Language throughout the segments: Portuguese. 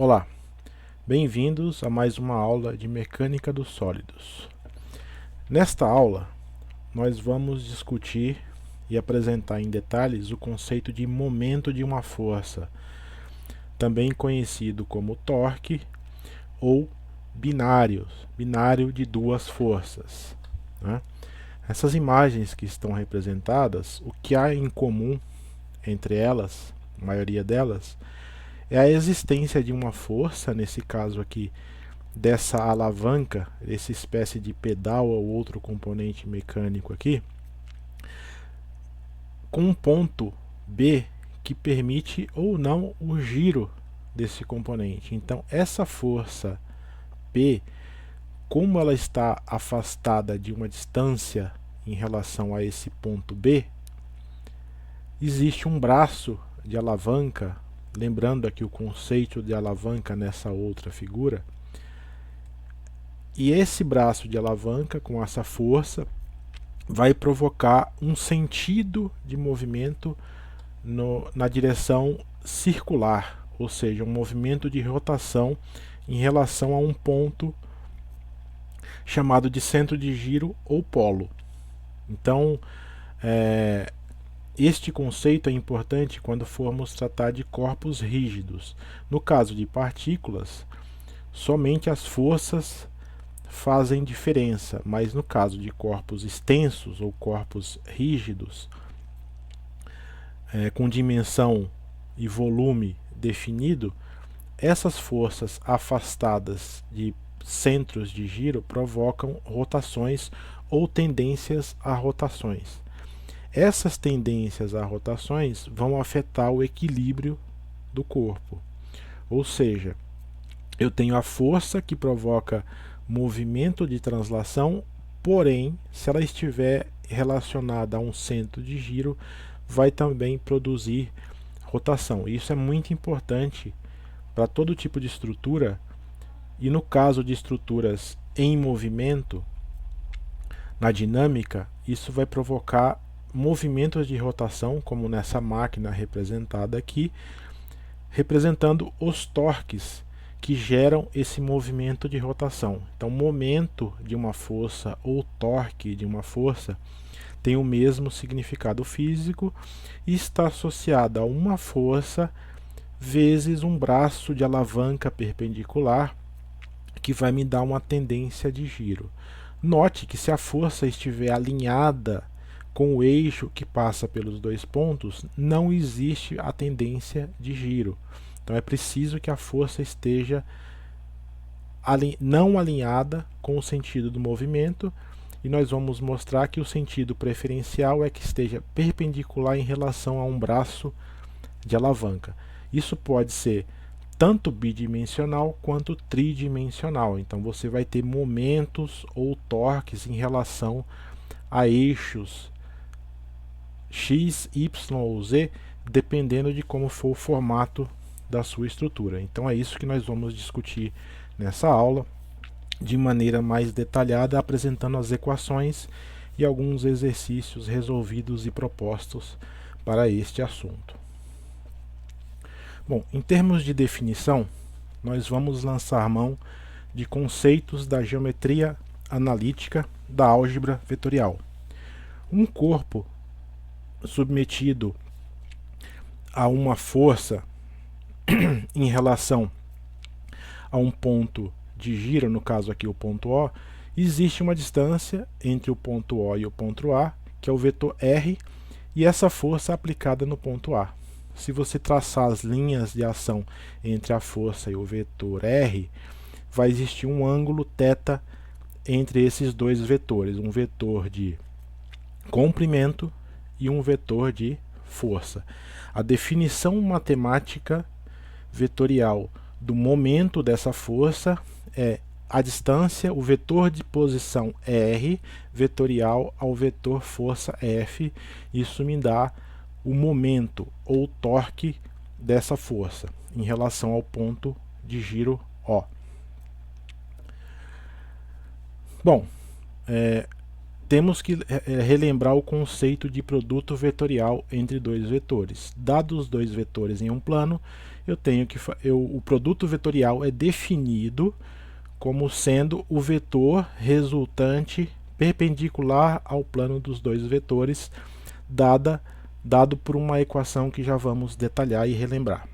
Olá, bem-vindos a mais uma aula de mecânica dos sólidos. Nesta aula, nós vamos discutir e apresentar em detalhes o conceito de momento de uma força, também conhecido como torque ou binário de duas forças, né? Essas imagens que estão representadas, o que há em comum entre elas, a maioria delas, é a existência de uma força, nesse caso aqui, dessa alavanca, essa espécie de pedal ou outro componente mecânico aqui, com um ponto B que permite ou não o giro desse componente. Então, essa força P, como ela está afastada de uma distância em relação a esse ponto B, existe um braço de alavanca. Lembrando aqui o conceito de alavanca nessa outra figura, e esse braço de alavanca com essa força vai provocar um sentido de movimento na direção circular, ou seja, um movimento de rotação em relação a um ponto chamado de centro de giro ou polo. Então, este conceito é importante quando formos tratar de corpos rígidos. No caso de partículas, somente as forças fazem diferença, mas no caso de corpos extensos ou corpos rígidos, com dimensão e volume definido, essas forças afastadas de centros de giro provocam rotações ou tendências a rotações. Essas tendências a rotações vão afetar o equilíbrio do corpo. Ou seja, eu tenho a força que provoca movimento de translação, porém, se ela estiver relacionada a um centro de giro, vai também produzir rotação. Isso é muito importante para todo tipo de estrutura, e no caso de estruturas em movimento, na dinâmica, isso vai provocar movimentos de rotação, como nessa máquina representada aqui, representando os torques que geram esse movimento de rotação. Então, momento de uma força ou torque de uma força tem o mesmo significado físico e está associado a uma força vezes um braço de alavanca perpendicular que vai me dar uma tendência de giro. Note que se a força estiver alinhada com o eixo que passa pelos dois pontos, não existe a tendência de giro. Então é preciso que a força esteja não alinhada com o sentido do movimento, e nós vamos mostrar que o sentido preferencial é que esteja perpendicular em relação a um braço de alavanca. Isso pode ser tanto bidimensional quanto tridimensional. Então você vai ter momentos ou torques em relação a eixos X, Y ou Z, dependendo de como for o formato da sua estrutura. Então é isso que nós vamos discutir nessa aula, de maneira mais detalhada, apresentando as equações e alguns exercícios resolvidos e propostos para este assunto. Bom, em termos de definição, nós vamos lançar mão de conceitos da geometria analítica da álgebra vetorial. Um corpo submetido a uma força em relação a um ponto de giro, no caso aqui o ponto O, existe uma distância entre o ponto O e o ponto A, que é o vetor R, e essa força aplicada no ponto A. Se você traçar as linhas de ação entre a força e o vetor R, vai existir um ângulo θ entre esses dois vetores, um vetor de comprimento e um vetor de força. A definição matemática vetorial do momento dessa força é a distância, o vetor de posição R, vetorial ao vetor força F. Isso me dá o momento ou torque dessa força em relação ao ponto de giro O. Bom, temos que relembrar o conceito de produto vetorial entre dois vetores. Dados os dois vetores em um plano, o produto vetorial é definido como sendo o vetor resultante perpendicular ao plano dos dois vetores, dado por uma equação que já vamos detalhar e relembrar.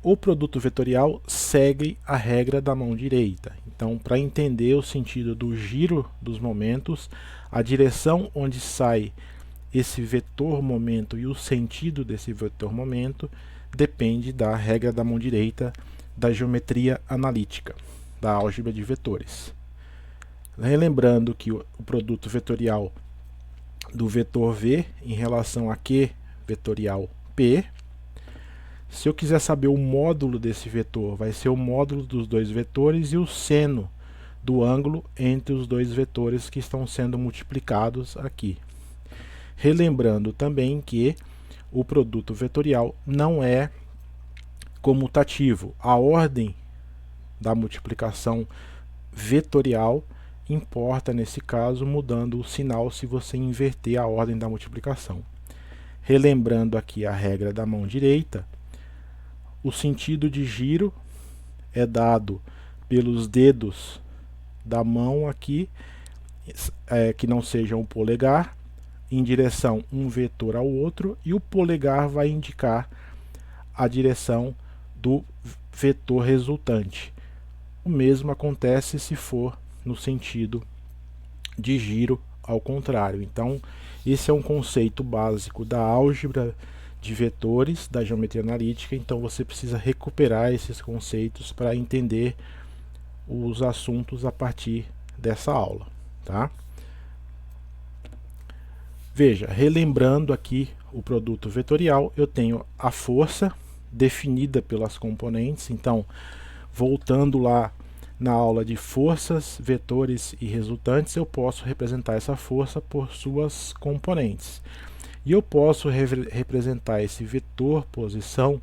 O produto vetorial segue a regra da mão direita. Então, para entender o sentido do giro dos momentos, a direção onde sai esse vetor momento e o sentido desse vetor momento depende da regra da mão direita da geometria analítica, da álgebra de vetores. Relembrando que o produto vetorial do vetor V em relação a Q vetorial P, se eu quiser saber o módulo desse vetor, vai ser o módulo dos dois vetores e o seno do ângulo entre os dois vetores que estão sendo multiplicados aqui. Relembrando também que o produto vetorial não é comutativo. A ordem da multiplicação vetorial importa nesse caso, mudando o sinal se você inverter a ordem da multiplicação. Relembrando aqui a regra da mão direita, o sentido de giro é dado pelos dedos da mão aqui, que não sejam o polegar, em direção um vetor ao outro, e o polegar vai indicar a direção do vetor resultante. O mesmo acontece se for no sentido de giro ao contrário. Então, esse é um conceito básico da álgebra de vetores, da geometria analítica. Então, você precisa recuperar esses conceitos para entender os assuntos a partir dessa aula, tá? Veja, relembrando aqui o produto vetorial, eu tenho a força definida pelas componentes. Então, voltando lá na aula de forças, vetores e resultantes, eu posso representar essa força por suas componentes. E eu posso representar esse vetor posição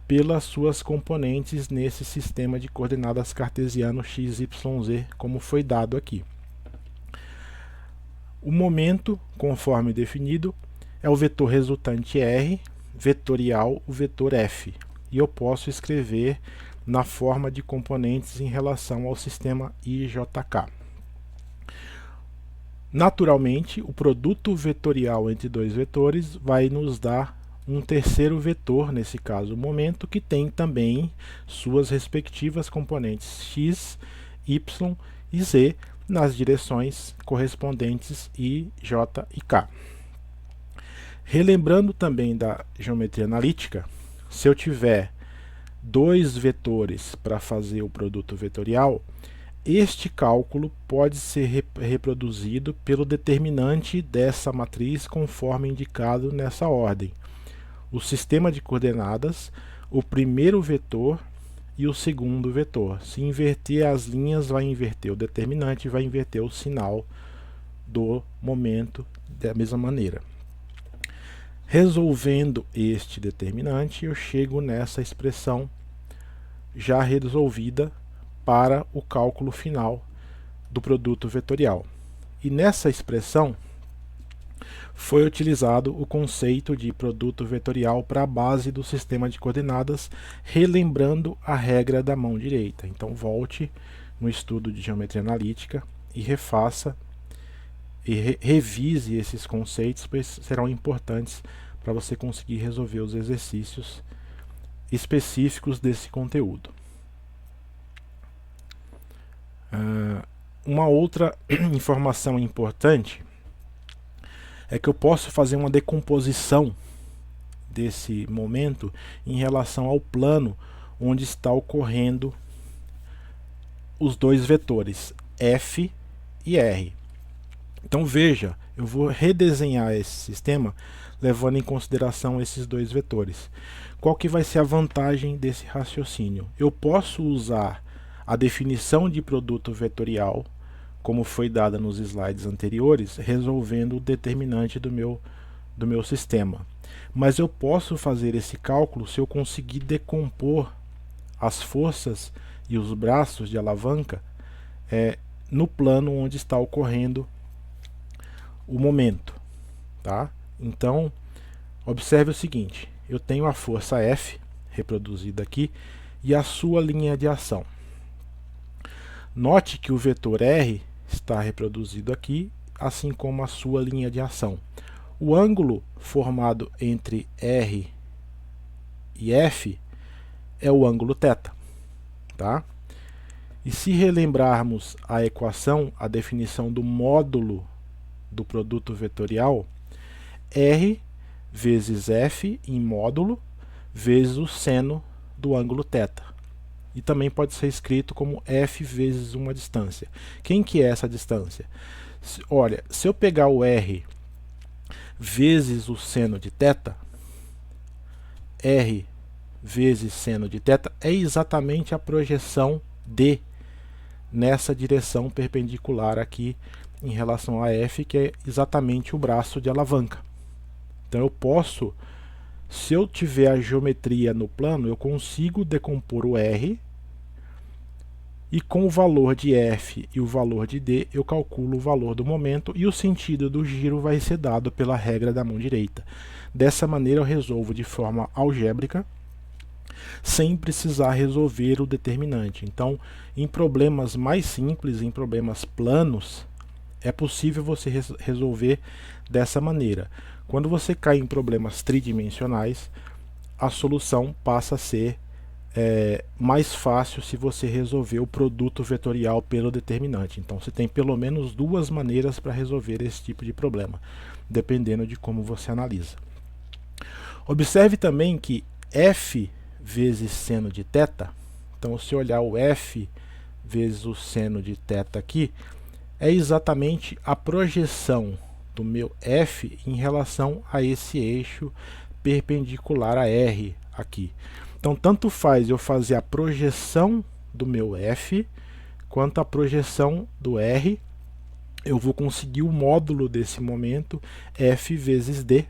pelas suas componentes nesse sistema de coordenadas cartesiano x, y, z, como foi dado aqui. O momento, conforme definido, é o vetor resultante R, vetorial o vetor F. E eu posso escrever na forma de componentes em relação ao sistema IJK. Naturalmente, o produto vetorial entre dois vetores vai nos dar um terceiro vetor, nesse caso o momento, que tem também suas respectivas componentes x, y e z nas direções correspondentes I, J e K. Relembrando também da geometria analítica, se eu tiver dois vetores para fazer o produto vetorial, este cálculo pode ser reproduzido pelo determinante dessa matriz conforme indicado nessa ordem. O sistema de coordenadas, o primeiro vetor e o segundo vetor. Se inverter as linhas, vai inverter o determinante e vai inverter o sinal do momento da mesma maneira. Resolvendo este determinante, eu chego nessa expressão já resolvida para o cálculo final do produto vetorial. E nessa expressão foi utilizado o conceito de produto vetorial para a base do sistema de coordenadas, relembrando a regra da mão direita. Então volte no estudo de geometria analítica e refaça e revise esses conceitos, pois serão importantes para você conseguir resolver os exercícios específicos desse conteúdo. Uma outra informação importante é que eu posso fazer uma decomposição desse momento em relação ao plano onde está ocorrendo os dois vetores F e R. Então veja, eu vou redesenhar esse sistema levando em consideração esses dois vetores. Qual que vai ser a vantagem desse raciocínio? Eu posso usar a definição de produto vetorial, como foi dada nos slides anteriores, resolvendo o determinante do meu sistema. Mas eu posso fazer esse cálculo se eu conseguir decompor as forças e os braços de alavanca no plano onde está ocorrendo o momento. Tá? Então, observe o seguinte, eu tenho a força F reproduzida aqui, e a sua linha de ação. Note que o vetor R está reproduzido aqui, assim como a sua linha de ação. O ângulo formado entre R e F é o ângulo θ, tá? E se relembrarmos a equação, a definição do módulo do produto vetorial, R vezes F em módulo vezes o seno do ângulo θ. E também pode ser escrito como F vezes uma distância. Quem que é essa distância? Olha, se eu pegar o R vezes o seno de θ, R vezes seno de θ é exatamente a projeção D nessa direção perpendicular aqui em relação a F, que é exatamente o braço de alavanca. Então eu posso, se eu tiver a geometria no plano, eu consigo decompor o R, e com o valor de F e o valor de D, eu calculo o valor do momento, e o sentido do giro vai ser dado pela regra da mão direita. Dessa maneira eu resolvo de forma algébrica, sem precisar resolver o determinante. Então, em problemas mais simples, em problemas planos, é possível você resolver dessa maneira. Quando você cai em problemas tridimensionais, a solução passa a ser mais fácil se você resolver o produto vetorial pelo determinante. Então você tem pelo menos duas maneiras para resolver esse tipo de problema, dependendo de como você analisa. Observe também que F vezes seno de θ, então se olhar o F vezes o seno de θ aqui, é exatamente a projeção do meu F em relação a esse eixo perpendicular a R aqui. Então tanto faz eu fazer a projeção do meu F quanto a projeção do R, eu vou conseguir o módulo desse momento, F vezes D,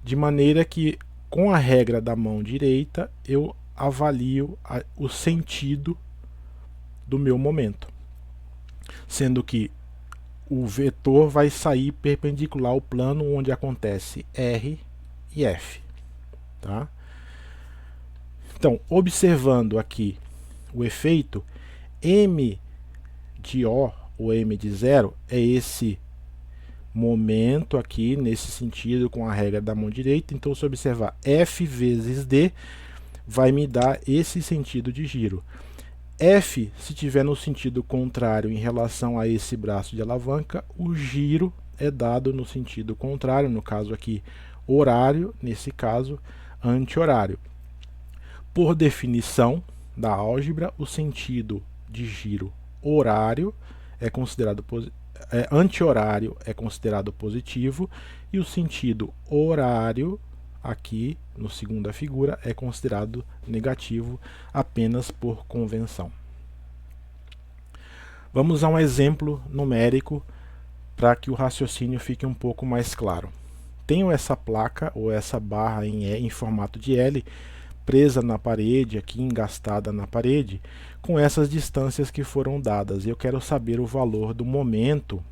de maneira que com a regra da mão direita eu avalio o sentido do meu momento, sendo que o vetor vai sair perpendicular ao plano onde acontece R e F, tá? Então, observando aqui o efeito, M de O, ou M de 0, é esse momento aqui, nesse sentido, com a regra da mão direita. Então, se observar F vezes D, vai me dar esse sentido de giro. F, se tiver no sentido contrário em relação a esse braço de alavanca, o giro é dado no sentido contrário, no caso aqui horário, nesse caso anti-horário. Por definição da álgebra, o sentido de giro horário é considerado anti-horário é considerado positivo, e o sentido horário aqui no segunda figura é considerado negativo apenas por convenção. Vamos a um exemplo numérico para que o raciocínio fique um pouco mais claro. Tenho essa placa ou essa barra em formato de L presa na parede, aqui engastada na parede, com essas distâncias que foram dadas. Eu quero saber o valor do momento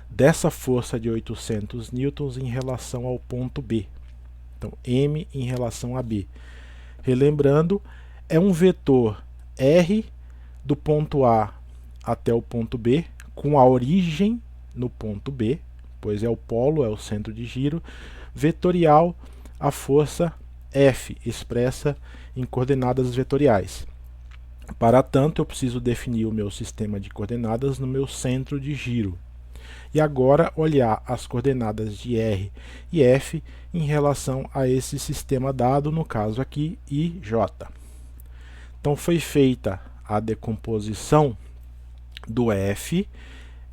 dessa força de 800 newtons em relação ao ponto B. Então, M em relação a B. Relembrando, é um vetor R do ponto A até o ponto B, com a origem no ponto B, pois é o polo, é o centro de giro, vetorial a força F, expressa em coordenadas vetoriais. Para tanto, eu preciso definir o meu sistema de coordenadas no meu centro de giro. E agora olhar as coordenadas de R e F em relação a esse sistema dado, no caso aqui, IJ. Então foi feita a decomposição do F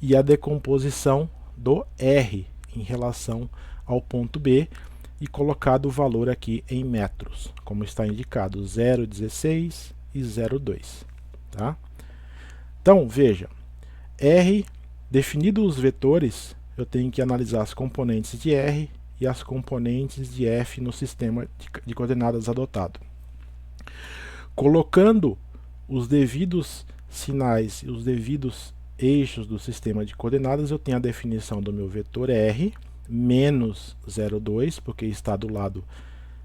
e a decomposição do R em relação ao ponto B, e colocado o valor aqui em metros, como está indicado, 0,16 e 0,2. Tá? Então, veja, R, definidos os vetores, eu tenho que analisar as componentes de R e as componentes de F no sistema de coordenadas adotado. Colocando os devidos sinais e os devidos eixos do sistema de coordenadas, eu tenho a definição do meu vetor R, menos 0,2, porque está do lado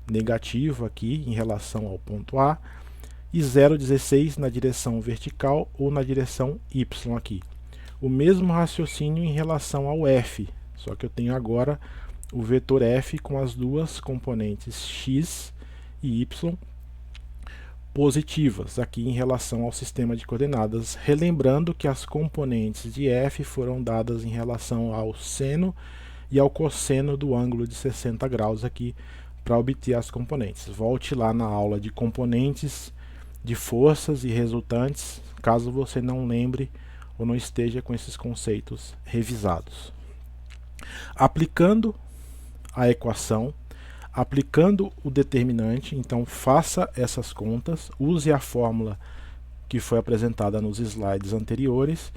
negativo aqui em relação ao ponto A e 0,16 na direção vertical ou na direção Y aqui. O mesmo raciocínio em relação ao F, só que eu tenho agora o vetor F com as duas componentes x e y positivas aqui em relação ao sistema de coordenadas, relembrando que as componentes de F foram dadas em relação ao seno e ao cosseno do ângulo de 60 graus aqui para obter as componentes. Volte lá na aula de componentes de forças e resultantes, caso você não lembre ou não esteja com esses conceitos revisados. Aplicando a equação, aplicando o determinante, então faça essas contas, use a fórmula que foi apresentada nos slides anteriores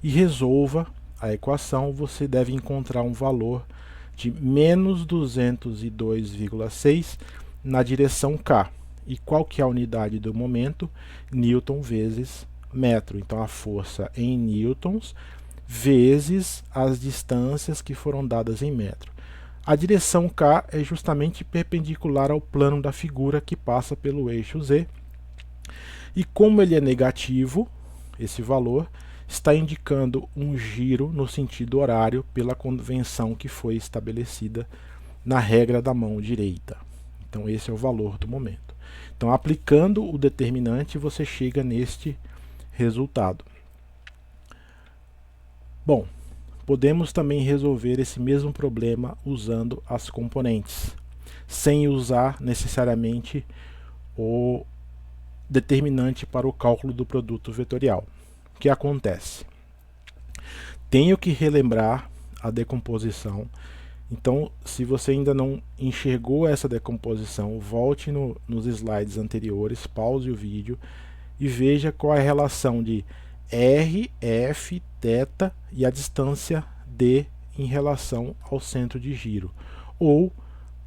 e resolva a equação. Você deve encontrar um valor de menos 202,6 na direção K. E qual que é a unidade do momento? Newton vezes metro. Então a força em newtons vezes as distâncias que foram dadas em metro. A direção K é justamente perpendicular ao plano da figura que passa pelo eixo Z. E como ele é negativo, esse valor está indicando um giro no sentido horário pela convenção que foi estabelecida na regra da mão direita. Então esse é o valor do momento. Então aplicando o determinante você chega neste resultado. Bom, podemos também resolver esse mesmo problema usando as componentes, sem usar necessariamente o determinante para o cálculo do produto vetorial. O que acontece? Tenho que relembrar a decomposição. Então, se você ainda não enxergou essa decomposição, volte nos slides anteriores, pause o vídeo e veja qual é a relação de R, F, θ e a distância D em relação ao centro de giro, ou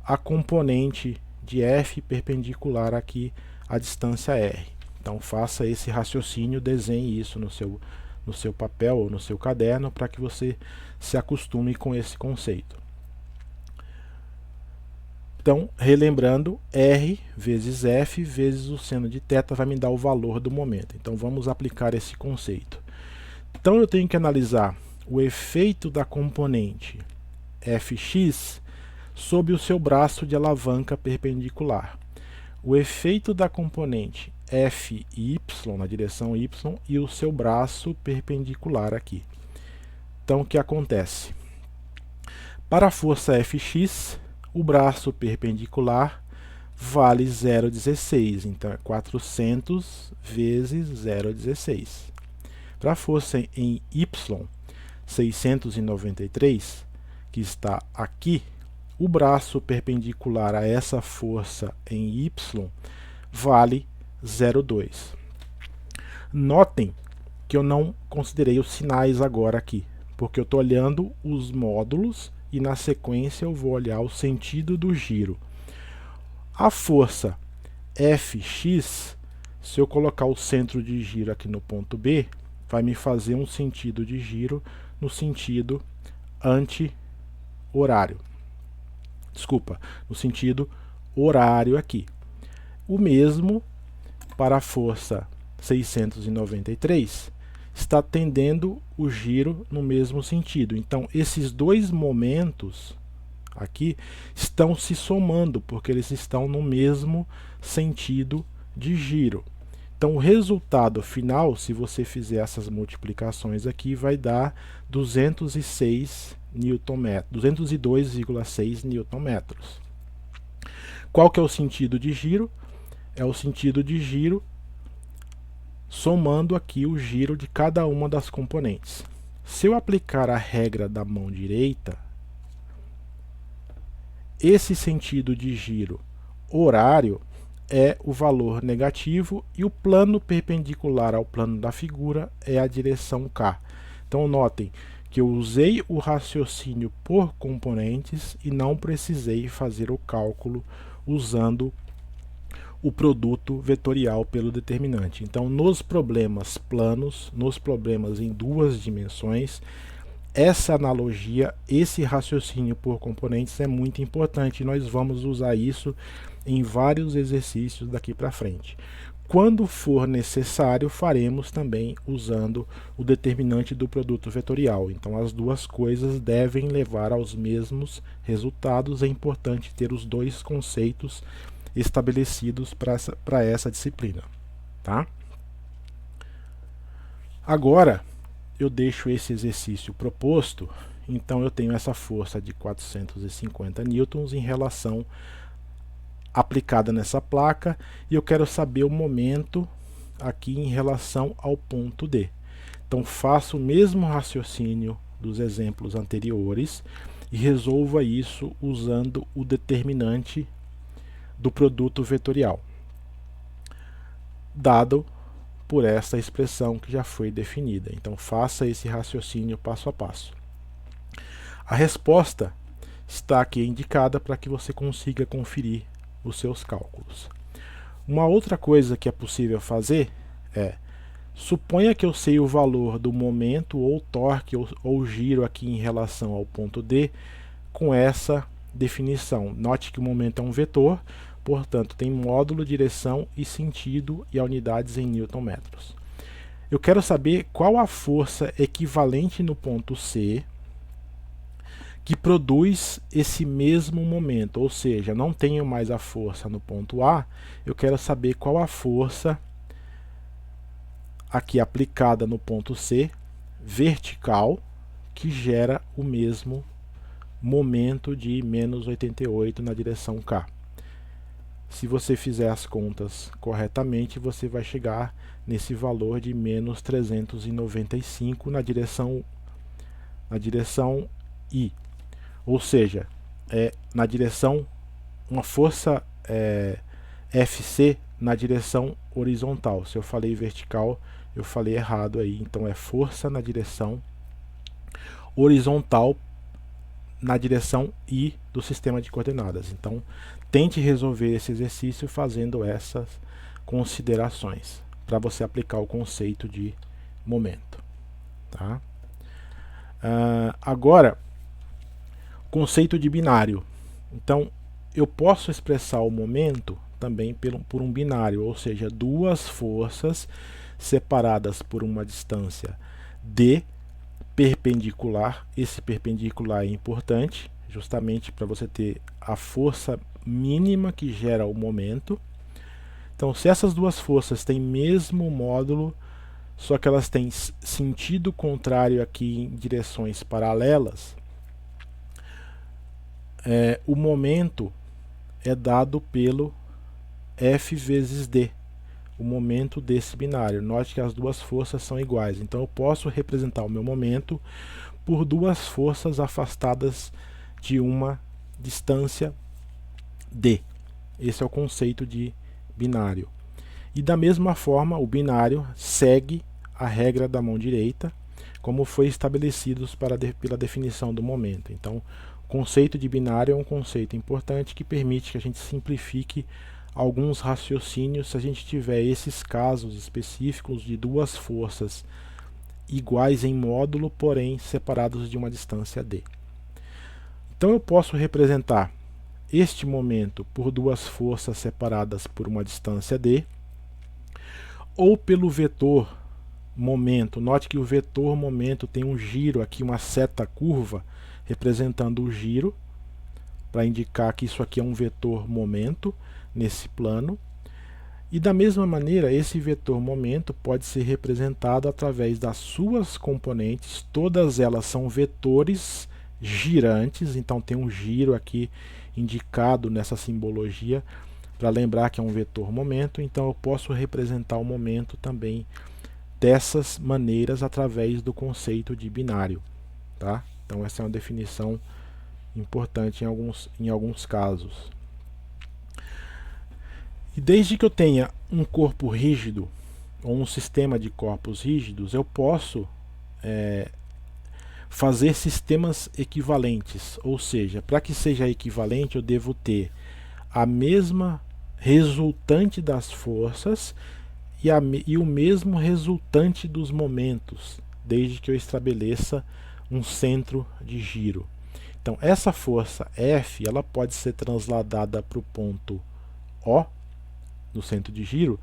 a componente de F perpendicular aqui à distância R. Então faça esse raciocínio, desenhe isso no seu papel ou no seu caderno para que você se acostume com esse conceito. Então, relembrando, R vezes F vezes o seno de θ vai me dar o valor do momento. Então, vamos aplicar esse conceito. Então, eu tenho que analisar o efeito da componente Fx sob o seu braço de alavanca perpendicular. O efeito da componente Fy na direção y e o seu braço perpendicular aqui. Então, o que acontece? Para a força Fx, o braço perpendicular vale 0,16, então é 400 vezes 0,16. Para a força em y, 693, que está aqui, o braço perpendicular a essa força em y vale 0,2. Notem que eu não considerei os sinais agora aqui, porque eu estou olhando os módulos e na sequência eu vou olhar o sentido do giro. A força Fx, se eu colocar o centro de giro aqui no ponto B, vai me fazer um sentido de giro no sentido anti-horário. Desculpa, no sentido horário aqui. O mesmo para a força 693, está tendendo o giro no mesmo sentido. Então, esses dois momentos aqui estão se somando, porque eles estão no mesmo sentido de giro. Então, o resultado final, se você fizer essas multiplicações aqui, vai dar 202,6 Nm. Qual que é o sentido de giro? É o sentido de giro somando aqui o giro de cada uma das componentes. Se eu aplicar a regra da mão direita, esse sentido de giro horário é o valor negativo e o plano perpendicular ao plano da figura é a direção K. Então notem que eu usei o raciocínio por componentes e não precisei fazer o cálculo usando o produto vetorial pelo determinante. Então, nos problemas planos, nos problemas em duas dimensões, essa analogia, esse raciocínio por componentes é muito importante. Nós vamos usar isso em vários exercícios daqui para frente. Quando for necessário, faremos também usando o determinante do produto vetorial. Então, as duas coisas devem levar aos mesmos resultados. É importante ter os dois conceitos estabelecidos para essa disciplina. Tá? Agora, eu deixo esse exercício proposto. Então, eu tenho essa força de 450 newtons em relação aplicada nessa placa, e eu quero saber o momento aqui em relação ao ponto D. Então faço o mesmo raciocínio dos exemplos anteriores e resolva isso usando o determinante do produto vetorial, dado por essa expressão que já foi definida. Então faça esse raciocínio passo a passo. A resposta está aqui indicada para que você consiga conferir os seus cálculos. Uma outra coisa que é possível fazer é, suponha que eu sei o valor do momento ou torque ou giro aqui em relação ao ponto D com essa definição. Note que o momento é um vetor, portanto tem módulo, direção e sentido e a unidades em newton-metros. Eu quero saber qual a força equivalente no ponto C que produz esse mesmo momento, ou seja, não tenho mais a força no ponto A, eu quero saber qual a força aqui aplicada no ponto C, vertical, que gera o mesmo momento de menos 88 na direção K. Se você fizer as contas corretamente, você vai chegar nesse valor de menos 395 na direção I. Ou seja, na direção, uma força FC na direção horizontal. Se eu falei vertical, eu falei errado aí. Então é força na direção horizontal na direção I do sistema de coordenadas. Então tente resolver esse exercício fazendo essas considerações para você aplicar o conceito de momento. Tá? Agora, conceito de binário. Então, eu posso expressar o momento também por um binário, ou seja, duas forças separadas por uma distância d perpendicular. Esse perpendicular é importante, justamente para você ter a força mínima que gera o momento. Então, se essas duas forças têm mesmo módulo, só que elas têm sentido contrário aqui em direções paralelas, o momento é dado pelo F vezes D, o momento desse binário. Note que as duas forças são iguais, então eu posso representar o meu momento por duas forças afastadas de uma distância D. Esse é o conceito de binário. E da mesma forma, o binário segue a regra da mão direita, como foi estabelecido pela definição do momento. Então, o conceito de binário é um conceito importante que permite que a gente simplifique alguns raciocínios se a gente tiver esses casos específicos de duas forças iguais em módulo, porém separados de uma distância d. Então eu posso representar este momento por duas forças separadas por uma distância d, ou pelo vetor momento. Note que o vetor momento tem um giro aqui, uma seta curva, representando o giro, para indicar que isso aqui é um vetor momento nesse plano. E da mesma maneira, esse vetor momento pode ser representado através das suas componentes. Todas elas são vetores girantes, então tem um giro aqui indicado nessa simbologia para lembrar que é um vetor momento. Então eu posso representar o momento também dessas maneiras através do conceito de binário, tá? Então essa é uma definição importante em alguns casos. E desde que eu tenha um corpo rígido ou um sistema de corpos rígidos, eu posso fazer sistemas equivalentes, ou seja, para que seja equivalente eu devo ter a mesma resultante das forças e o mesmo resultante dos momentos, desde que eu estabeleça um centro de giro. Então essa força F ela pode ser transladada para o ponto O, no centro de giro.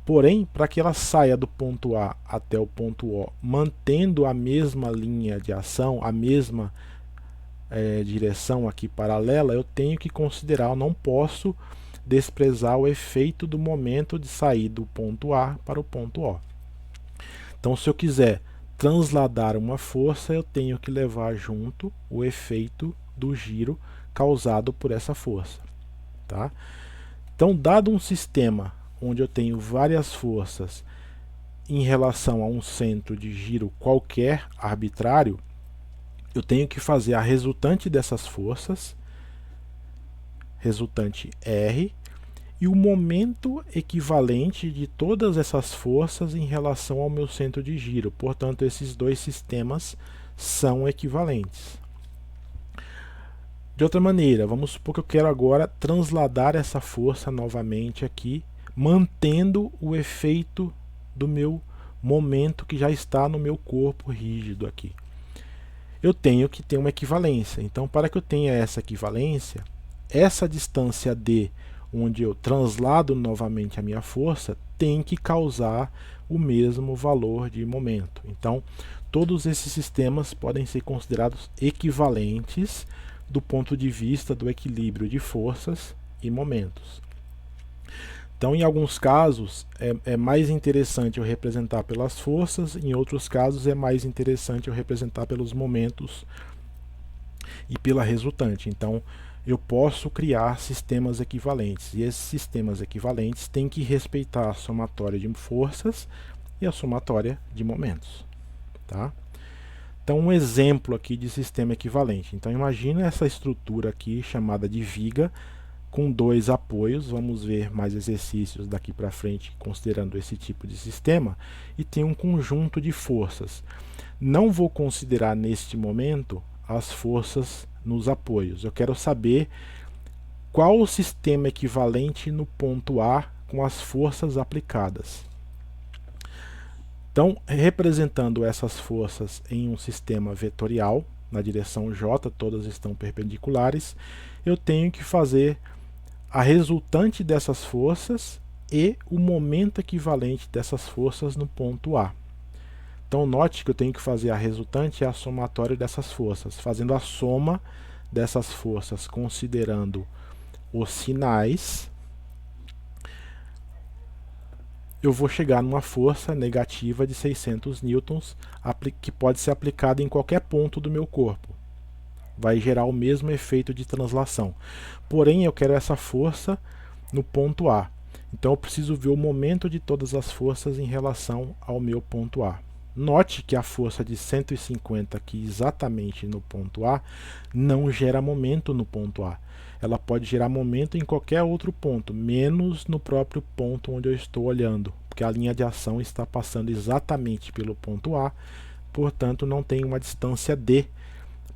Porém, para que ela saia do ponto A até o ponto O, mantendo a mesma linha de ação, a mesma direção aqui paralela, eu tenho que considerar, eu não posso desprezar o efeito do momento de sair do ponto A para o ponto O. Então, se eu quiser transladar uma força, eu tenho que levar junto o efeito do giro causado por essa força. Tá? Então, dado um sistema onde eu tenho várias forças em relação a um centro de giro qualquer arbitrário, eu tenho que fazer a resultante dessas forças, resultante R, e o momento equivalente de todas essas forças em relação ao meu centro de giro. Portanto, esses dois sistemas são equivalentes. De outra maneira, vamos supor que eu quero agora transladar essa força novamente aqui, mantendo o efeito do meu momento que já está no meu corpo rígido aqui. Eu tenho que ter uma equivalência. Então, para que eu tenha essa equivalência, essa distância D, onde eu translado novamente a minha força, tem que causar o mesmo valor de momento. Então, todos esses sistemas podem ser considerados equivalentes do ponto de vista do equilíbrio de forças e momentos. Então, em alguns casos, é mais interessante eu representar pelas forças, em outros casos é mais interessante eu representar pelos momentos e pela resultante. Então, eu posso criar sistemas equivalentes, e esses sistemas equivalentes têm que respeitar a somatória de forças e a somatória de momentos. Tá? Então, um exemplo aqui de sistema equivalente. Então, imagina essa estrutura aqui chamada de viga, com dois apoios. Vamos ver mais exercícios daqui para frente considerando esse tipo de sistema, e tem um conjunto de forças. Não vou considerar neste momento as forças nos apoios. Eu quero saber qual o sistema equivalente no ponto A com as forças aplicadas. Então, representando essas forças em um sistema vetorial, na direção J, todas estão perpendiculares, eu tenho que fazer a resultante dessas forças e o momento equivalente dessas forças no ponto A. Então, note que eu tenho que fazer a resultante e a somatória dessas forças, fazendo a soma dessas forças considerando os sinais. Eu vou chegar numa força negativa de 600 newtons, que pode ser aplicada em qualquer ponto do meu corpo. Vai gerar o mesmo efeito de translação. Porém, eu quero essa força no ponto A. Então, eu preciso ver o momento de todas as forças em relação ao meu ponto A. Note que a força de 150 aqui exatamente no ponto A não gera momento no ponto A. Ela pode gerar momento em qualquer outro ponto, menos no próprio ponto onde eu estou olhando, porque a linha de ação está passando exatamente pelo ponto A, portanto não tem uma distância D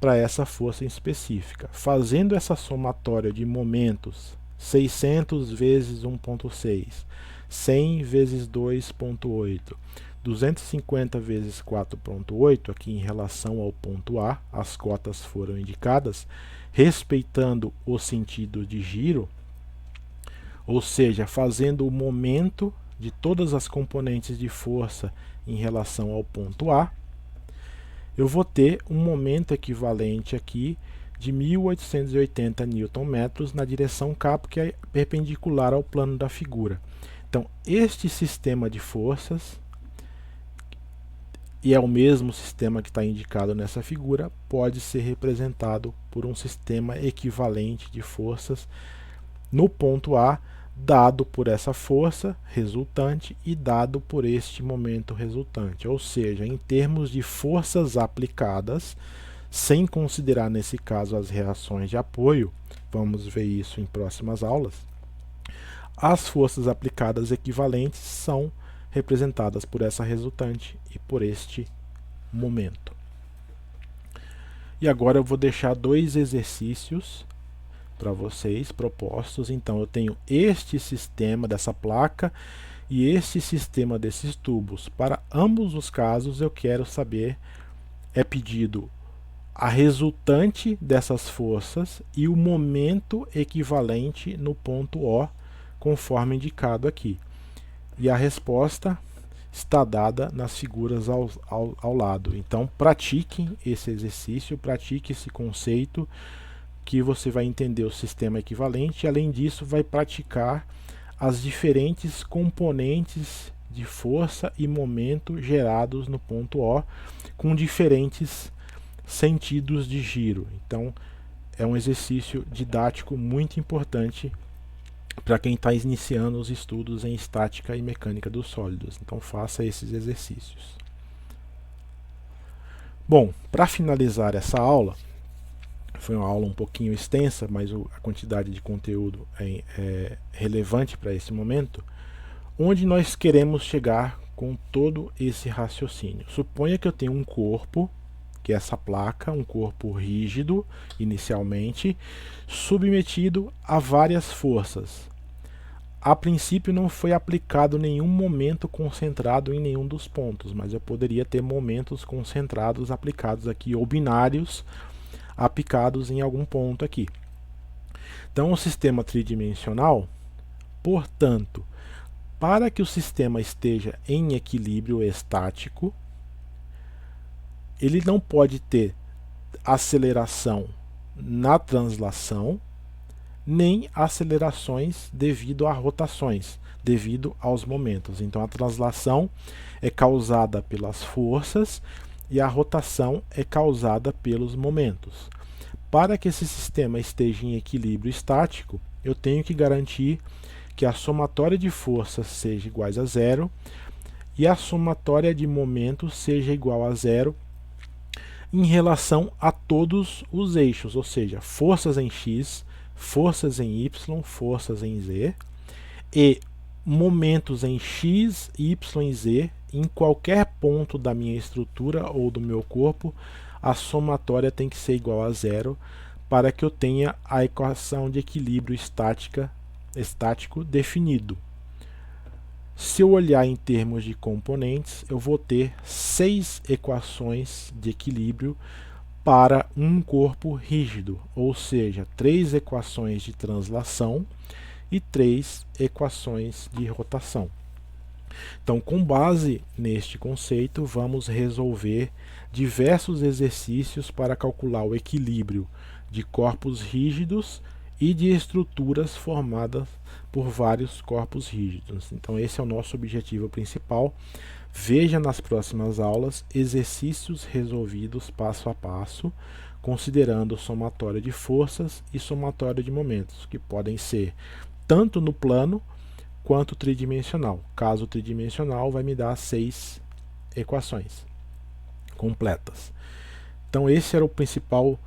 para essa força em específica. Fazendo essa somatória de momentos, 600 vezes 1.6, 100 vezes 2.8, 250 vezes 4.8, aqui em relação ao ponto A, as cotas foram indicadas, respeitando o sentido de giro, ou seja, fazendo o momento de todas as componentes de força em relação ao ponto A, eu vou ter um momento equivalente aqui de 1880 Nm na direção K, porque é perpendicular ao plano da figura. Então, este sistema de forças, e é o mesmo sistema que está indicado nessa figura, pode ser representado por um sistema equivalente de forças no ponto A, dado por essa força resultante e dado por este momento resultante. Ou seja, em termos de forças aplicadas, sem considerar nesse caso as reações de apoio, vamos ver isso em próximas aulas, as forças aplicadas equivalentes são representadas por essa resultante e por este momento. E agora eu vou deixar dois exercícios para vocês propostos. Então, eu tenho este sistema dessa placa e este sistema desses tubos. Para ambos os casos, eu quero saber, é pedido a resultante dessas forças e o momento equivalente no ponto O conforme indicado aqui. E a resposta está dada nas figuras ao lado. Então, pratique esse exercício, pratique esse conceito, que você vai entender o sistema equivalente, e além disso vai praticar as diferentes componentes de força e momento gerados no ponto O, com diferentes sentidos de giro. Então, é um exercício didático muito importante para quem está iniciando os estudos em estática e mecânica dos sólidos. Então, faça esses exercícios. Bom, para finalizar essa aula, foi uma aula um pouquinho extensa, mas a quantidade de conteúdo é relevante para esse momento. Onde nós queremos chegar com todo esse raciocínio? Suponha que eu tenho um corpo, que é essa placa, um corpo rígido, inicialmente, submetido a várias forças. A princípio não foi aplicado nenhum momento concentrado em nenhum dos pontos, mas eu poderia ter momentos concentrados aplicados aqui, ou binários aplicados em algum ponto aqui. Então, o sistema tridimensional, portanto, para que o sistema esteja em equilíbrio estático, ele não pode ter aceleração na translação, nem acelerações devido a rotações, devido aos momentos. Então, a translação é causada pelas forças e a rotação é causada pelos momentos. Para que esse sistema esteja em equilíbrio estático, eu tenho que garantir que a somatória de forças seja igual a zero e a somatória de momentos seja igual a zero em relação a todos os eixos, ou seja, forças em x, forças em y, forças em z, e momentos em x, y e z, em qualquer ponto da minha estrutura ou do meu corpo, a somatória tem que ser igual a zero para que eu tenha a equação de equilíbrio estático definido. Se eu olhar em termos de componentes, eu vou ter 6 equações de equilíbrio para um corpo rígido, ou seja, 3 equações de translação e 3 equações de rotação. Então, com base neste conceito, vamos resolver diversos exercícios para calcular o equilíbrio de corpos rígidos e de estruturas formadas por vários corpos rígidos. Então, esse é o nosso objetivo principal. Veja nas próximas aulas exercícios resolvidos passo a passo, considerando somatória de forças e somatória de momentos, que podem ser tanto no plano quanto tridimensional. Caso tridimensional, vai me dar 6 equações completas. Então, esse era o principal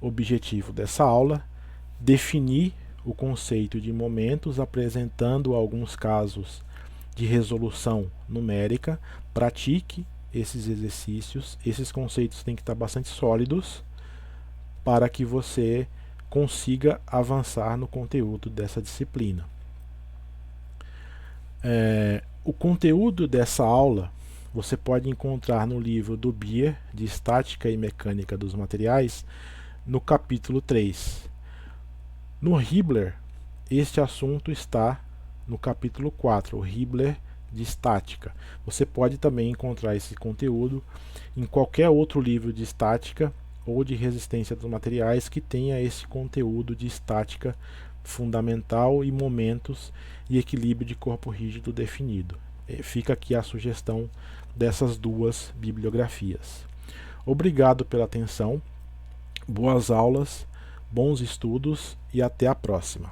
objetivo dessa aula: definir o conceito de momentos, apresentando alguns casos de resolução numérica. Pratique esses exercícios. Esses conceitos têm que estar bastante sólidos para que você consiga avançar no conteúdo dessa disciplina. O conteúdo dessa aula você pode encontrar no livro do Beer, de Estática e Mecânica dos Materiais, no capítulo 3. No Hibbeler, este assunto está no capítulo 4, o Hibbeler de Estática. Você pode também encontrar esse conteúdo em qualquer outro livro de estática ou de resistência dos materiais que tenha esse conteúdo de estática fundamental e momentos e equilíbrio de corpo rígido definido. Fica aqui a sugestão dessas duas bibliografias. Obrigado pela atenção, boas aulas, bons estudos e até a próxima.